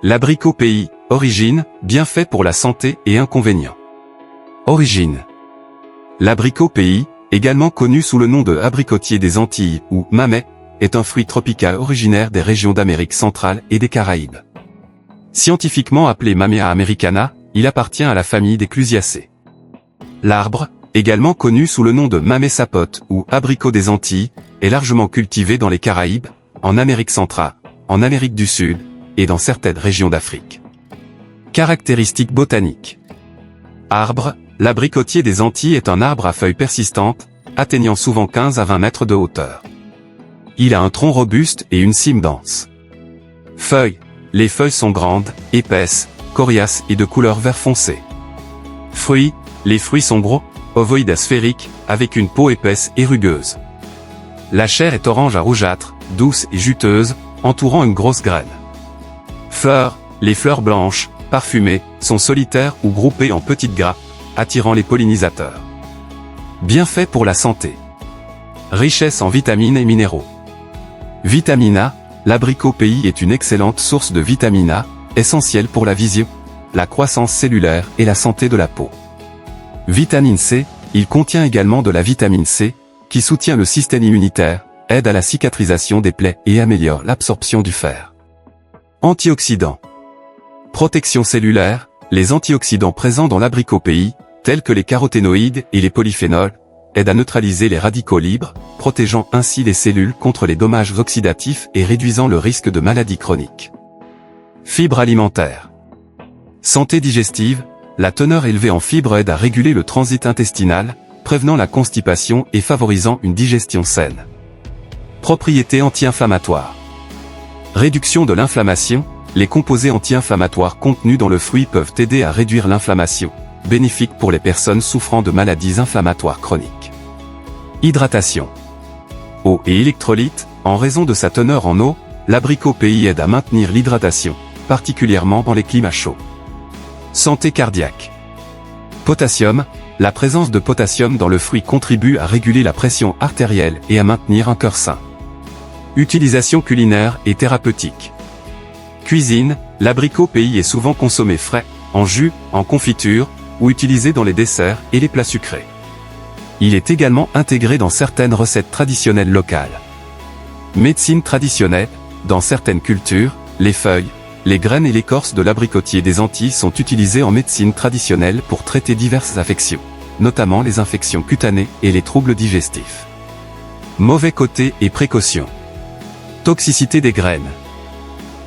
L'abricot pays, origine, bienfaits pour la santé et inconvénients. Origine. L'abricot pays, également connu sous le nom de abricotier des Antilles ou mamey, est un fruit tropical originaire des régions d'Amérique centrale et des Caraïbes. Scientifiquement appelé Mamea americana, il appartient à la famille des clusiacées. L'arbre, également connu sous le nom de mamey sapote ou abricot des Antilles, est largement cultivé dans les Caraïbes, en Amérique centrale, en Amérique du Sud, et dans certaines régions d'Afrique. Caractéristiques botaniques. Arbre, l'abricotier des Antilles est un arbre à feuilles persistantes, atteignant souvent 15 à 20 mètres de hauteur. Il a un tronc robuste et une cime dense. Feuilles. Les feuilles sont grandes, épaisses, coriaces et de couleur vert foncé. Fruits. Les fruits sont gros, ovoïdes sphériques, avec une peau épaisse et rugueuse. La chair est orange à rougeâtre, douce et juteuse, entourant une grosse graine. Fleurs. Les fleurs blanches, parfumées, sont solitaires ou groupées en petites grappes, attirant les pollinisateurs. Bienfaits pour la santé. Richesse en vitamines et minéraux. Vitamine A. L'abricot pays est une excellente source de vitamine A, essentielle pour la vision, la croissance cellulaire et la santé de la peau. Vitamine C. Il contient également de la vitamine C, qui soutient le système immunitaire, aide à la cicatrisation des plaies et améliore l'absorption du fer. Antioxydants. Protection cellulaire. Les antioxydants présents dans l'abricot pays, tels que les caroténoïdes et les polyphénols, aident à neutraliser les radicaux libres, protégeant ainsi les cellules contre les dommages oxydatifs et réduisant le risque de maladies chroniques. Fibres alimentaires. Santé digestive. La teneur élevée en fibres aide à réguler le transit intestinal, prévenant la constipation et favorisant une digestion saine. Propriétés anti-inflammatoires. Réduction de l'inflammation. Les composés anti-inflammatoires contenus dans le fruit peuvent aider à réduire l'inflammation, bénéfique pour les personnes souffrant de maladies inflammatoires chroniques. Hydratation. Eau et électrolytes. En raison de sa teneur en eau, l'abricot pays aide à maintenir l'hydratation, particulièrement dans les climats chauds. Santé cardiaque. Potassium. La présence de potassium dans le fruit contribue à réguler la pression artérielle et à maintenir un cœur sain. Utilisation culinaire et thérapeutique. Cuisine. L'abricot pays est souvent consommé frais, en jus, en confiture, ou utilisé dans les desserts et les plats sucrés. Il est également intégré dans certaines recettes traditionnelles locales. Médecine traditionnelle. Dans certaines cultures, les feuilles, les graines et l'écorce de l'abricotier des Antilles sont utilisées en médecine traditionnelle pour traiter diverses affections, notamment les infections cutanées et les troubles digestifs. Mauvais côté et précautions. Toxicité des graines.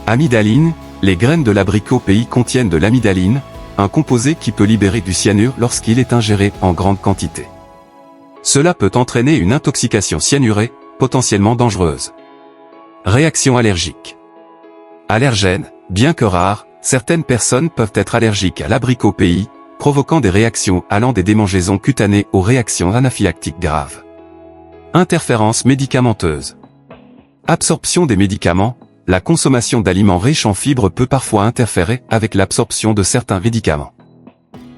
Amidaline. Les graines de l'abricot pays contiennent de l'amidaline, un composé qui peut libérer du cyanure lorsqu'il est ingéré en grande quantité. Cela peut entraîner une intoxication cyanurée, potentiellement dangereuse. Réaction allergique. Allergène. Bien que rares, certaines personnes peuvent être allergiques à l'abricot pays, provoquant des réactions allant des démangeaisons cutanées aux réactions anaphylactiques graves. Interférences médicamenteuses. Absorption des médicaments. La consommation d'aliments riches en fibres peut parfois interférer avec l'absorption de certains médicaments.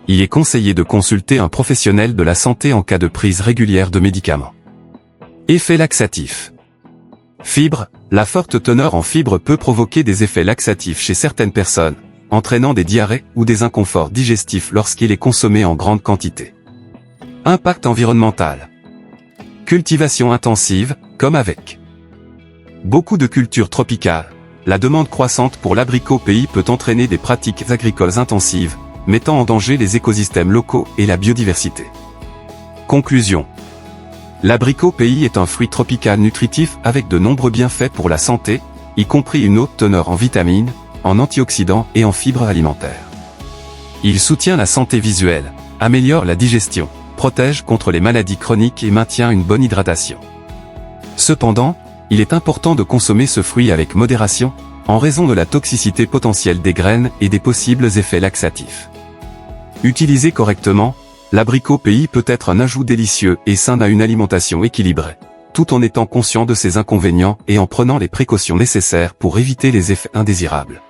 Il est conseillé de consulter un professionnel de la santé en cas de prise régulière de médicaments. Effet laxatif. Fibres. La forte teneur en fibres peut provoquer des effets laxatifs chez certaines personnes, entraînant des diarrhées ou des inconforts digestifs lorsqu'il est consommé en grande quantité. Impact environnemental. Cultivation intensive, comme avec beaucoup de cultures tropicales, la demande croissante pour l'abricot pays peut entraîner des pratiques agricoles intensives, mettant en danger les écosystèmes locaux et la biodiversité. Conclusion. L'abricot pays est un fruit tropical nutritif avec de nombreux bienfaits pour la santé, y compris une haute teneur en vitamines, en antioxydants et en fibres alimentaires. Il soutient la santé visuelle, améliore la digestion, protège contre les maladies chroniques et maintient une bonne hydratation. Cependant, il est important de consommer ce fruit avec modération, en raison de la toxicité potentielle des graines et des possibles effets laxatifs. Utilisé correctement, l'abricot pays peut être un ajout délicieux et sain à une alimentation équilibrée, tout en étant conscient de ses inconvénients et en prenant les précautions nécessaires pour éviter les effets indésirables.